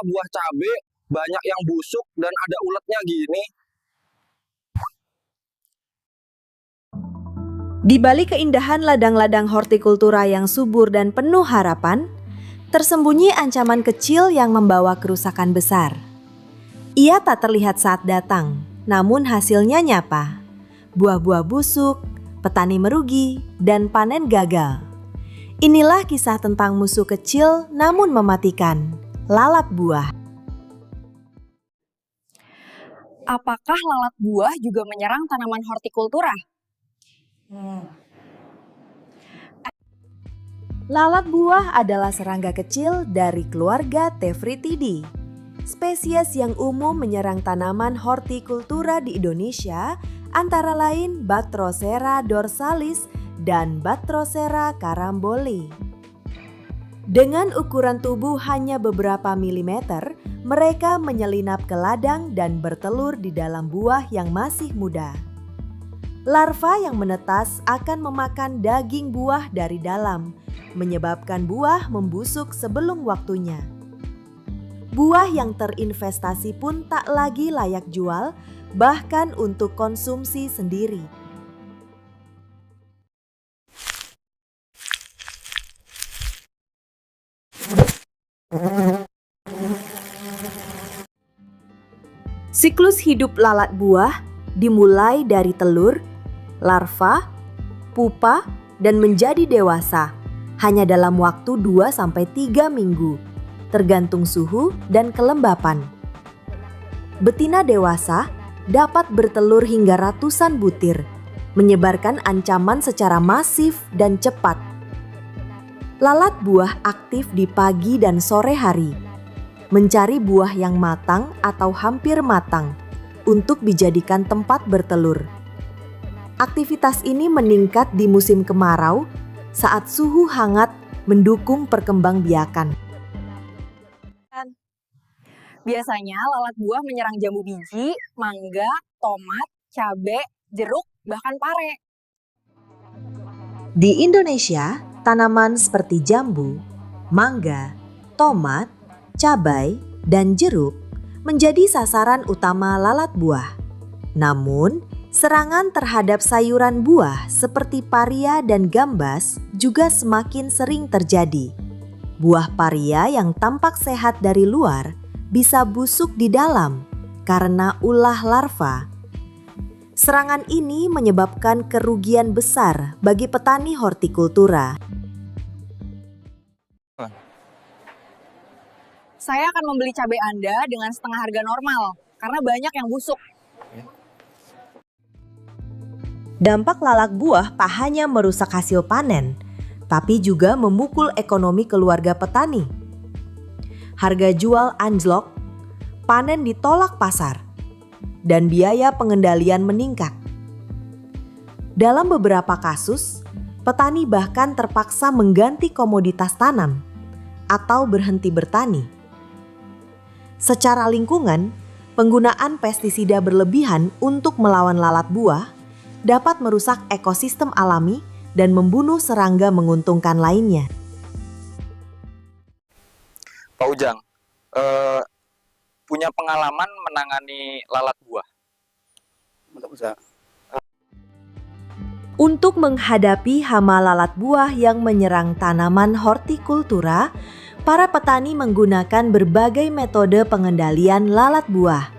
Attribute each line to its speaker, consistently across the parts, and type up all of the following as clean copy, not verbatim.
Speaker 1: buah cabe banyak yang busuk dan ada uletnya gini?
Speaker 2: Di balik keindahan ladang-ladang hortikultura yang subur dan penuh harapan, tersembunyi ancaman kecil yang membawa kerusakan besar. Ia tak terlihat saat datang, namun hasilnya nyata. Buah-buah busuk, petani merugi, dan panen gagal. Inilah kisah tentang musuh kecil namun mematikan, lalat buah.
Speaker 3: Apakah lalat buah juga menyerang tanaman hortikultura?
Speaker 2: Lalat buah adalah serangga kecil dari keluarga Tephrididae. Spesies yang umum menyerang tanaman hortikultura di Indonesia antara lain Batrocera dorsalis dan Batrocera caramboli. Dengan ukuran tubuh hanya beberapa milimeter, mereka menyelinap ke ladang dan bertelur di dalam buah yang masih muda. Larva yang menetas akan memakan daging buah dari dalam, menyebabkan buah membusuk sebelum waktunya. Buah yang terinvestasi pun tak lagi layak jual, bahkan untuk konsumsi sendiri. Siklus hidup lalat buah dimulai dari telur, larva, pupa, dan menjadi dewasa hanya dalam waktu 2-3 minggu, tergantung suhu dan kelembapan. Betina dewasa dapat bertelur hingga ratusan butir, menyebarkan ancaman secara masif dan cepat. Lalat buah aktif di pagi dan sore hari, mencari buah yang matang atau hampir matang untuk dijadikan tempat bertelur. Aktivitas ini meningkat di musim kemarau saat suhu hangat mendukung perkembangbiakan.
Speaker 3: Biasanya lalat buah menyerang jambu biji, mangga, tomat, cabai, jeruk, bahkan pare.
Speaker 2: Di Indonesia, tanaman seperti jambu, mangga, tomat, cabai, dan jeruk menjadi sasaran utama lalat buah. Namun, serangan terhadap sayuran buah seperti paria dan gambas juga semakin sering terjadi. Buah paria yang tampak sehat dari luar bisa busuk di dalam karena ulah larva. Serangan ini menyebabkan kerugian besar bagi petani hortikultura.
Speaker 3: Saya akan membeli cabai Anda dengan setengah harga normal karena banyak yang busuk.
Speaker 2: Dampak lalat buah tak hanya merusak hasil panen, tapi juga memukul ekonomi keluarga petani. Harga jual anjlok, panen ditolak pasar, dan biaya pengendalian meningkat. Dalam beberapa kasus, petani bahkan terpaksa mengganti komoditas tanam atau berhenti bertani. Secara lingkungan, penggunaan pestisida berlebihan untuk melawan lalat buah dapat merusak ekosistem alami dan membunuh serangga menguntungkan lainnya.
Speaker 1: Pak Ujang, punya pengalaman menangani lalat buah?
Speaker 2: Untuk menghadapi hama lalat buah yang menyerang tanaman hortikultura, para petani menggunakan berbagai metode pengendalian lalat buah,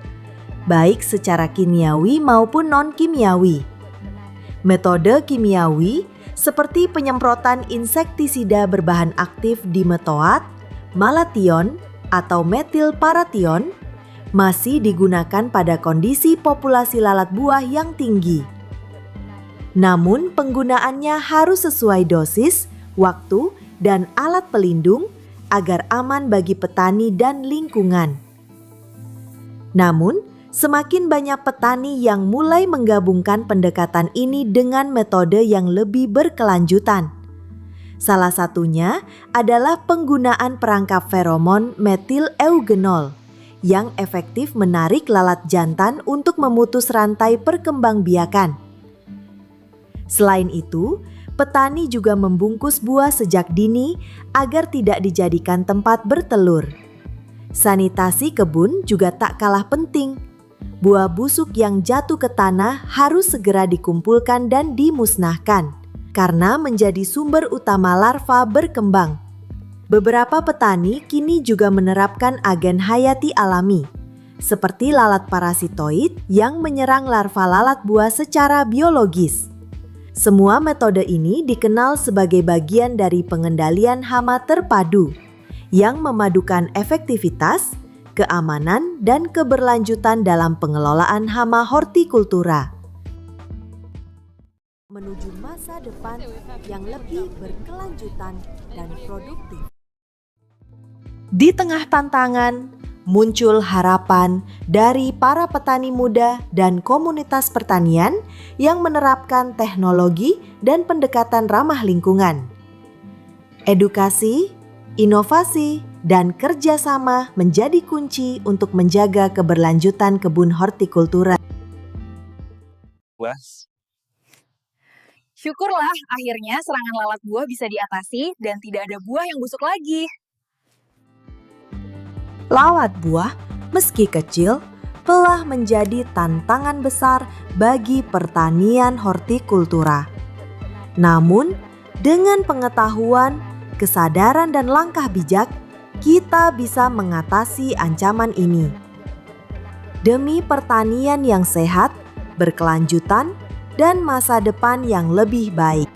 Speaker 2: baik secara kimiawi maupun non-kimiawi. Metode kimiawi seperti penyemprotan insektisida berbahan aktif dimetoat, malation, atau metilparation masih digunakan pada kondisi populasi lalat buah yang tinggi. Namun penggunaannya harus sesuai dosis, waktu, dan alat pelindung agar aman bagi petani dan lingkungan. Namun, semakin banyak petani yang mulai menggabungkan pendekatan ini dengan metode yang lebih berkelanjutan. Salah satunya adalah penggunaan perangkap feromon metil-eugenol yang efektif menarik lalat jantan untuk memutus rantai perkembangbiakan. Selain itu, petani juga membungkus buah sejak dini agar tidak dijadikan tempat bertelur. Sanitasi kebun juga tak kalah penting. Buah busuk yang jatuh ke tanah harus segera dikumpulkan dan dimusnahkan, karena menjadi sumber utama larva berkembang. Beberapa petani kini juga menerapkan agen hayati alami, seperti lalat parasitoid yang menyerang larva lalat buah secara biologis. Semua metode ini dikenal sebagai bagian dari pengendalian hama terpadu, yang memadukan efektivitas, keamanan, dan keberlanjutan dalam pengelolaan hama hortikultura. Menuju masa depan yang lebih berkelanjutan dan produktif. Di tengah tantangan, muncul harapan dari para petani muda dan komunitas pertanian yang menerapkan teknologi dan pendekatan ramah lingkungan. Edukasi, inovasi, dan kerjasama menjadi kunci untuk menjaga keberlanjutan kebun hortikultura.
Speaker 3: Syukurlah akhirnya serangan lalat buah bisa diatasi dan tidak ada buah yang busuk lagi.
Speaker 2: Lalat buah, meski kecil, telah menjadi tantangan besar bagi pertanian hortikultura. Namun, dengan pengetahuan, kesadaran, dan langkah bijak, kita bisa mengatasi ancaman ini. Demi pertanian yang sehat, berkelanjutan, dan masa depan yang lebih baik.